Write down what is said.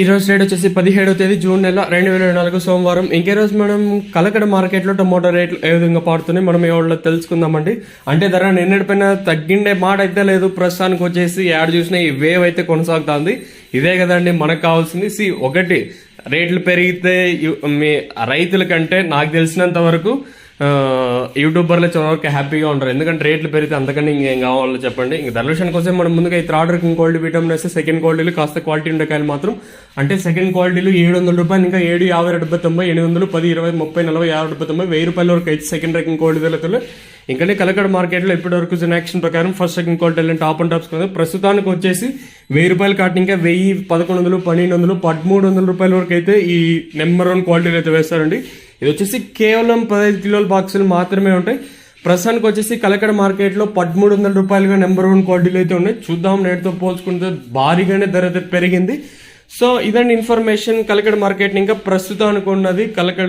ఈ రోజు డేట్ వచ్చేసి 17వ తేదీ జూన్ నెల 2024 సోమవారం. ఇంకే రోజు మనం కలకడ మార్కెట్లో టమోటా రేట్లు ఏ విధంగా పాడుతున్నాయి మనం ఎవరిలో తెలుసుకుందామండి. అంటే ధర నిన్నటిపైన తగ్గిండే మాట అయితే లేదు, ప్రస్తుతానికి వచ్చేసి యాడ్ చూసిన ఈ వేవ్ అయితే కొనసాగుతుంది. ఇదే కదండి మనకు కావాల్సింది. ఒకటి రేట్లు పెరిగితే మీ రైతుల కంటే నాకు తెలిసినంత వరకు యూట్యూబర్లు చాలా హ్యాపీగా ఉంటారు, ఎందుకంటే రేట్లు పెరిగితే అంతకన్నా ఇంకేం కావాలో చెప్పండి. ఇంక దర్శనం కోసం మనం ముందుగా ఈ థర్డ్ రకం క్వాలిటీ విటమిన్ వేస్తే సెకండ్ క్వాలిటీలు కాస్త క్వాలిటీ ఉండే కాయలు మాత్రం అంటే సెకండ్ క్వాలిటీలు 700 రూపాయలు, ఇంకా 7, 50, 70, 800, 10, 20, 30, 40, 50, 90, 1000 రూపాయల వరకు అయితే సెకండ్ రకం క్వాలిటీలు. ఇంకనే కలకడ మార్కెట్లో ఇప్పటి వరకు యాక్షన్ ప్రకారం first second quality top and tops ప్రస్తుతానికి వచ్చేసి 1000 రూపాయలు కాటి ఇంకా 1000, 1100, 1200, 1300 రూపాయల వరకు అయితే ఈ నెంబర్ 1 క్వాలిటీలు అయితే వేస్తారండి. ఇది వచ్చేసి కేవలం 15 కిలోల బాక్సులు మాత్రమే ఉంటాయి. ప్రస్తుతానికి వచ్చేసి కలకడ మార్కెట్లో 1300 రూపాయలుగా నెంబర్ 1 క్వాలిటీలు అయితే ఉన్నాయి. చూద్దాం, నేటితో పోల్చుకుంటే భారీగానే ధర అయితే పెరిగింది. సో ఇదండి ఇన్ఫర్మేషన్ కలకడ మార్కెట్ ఇంకా ప్రస్తుతానికి ఉన్నది. కలకడ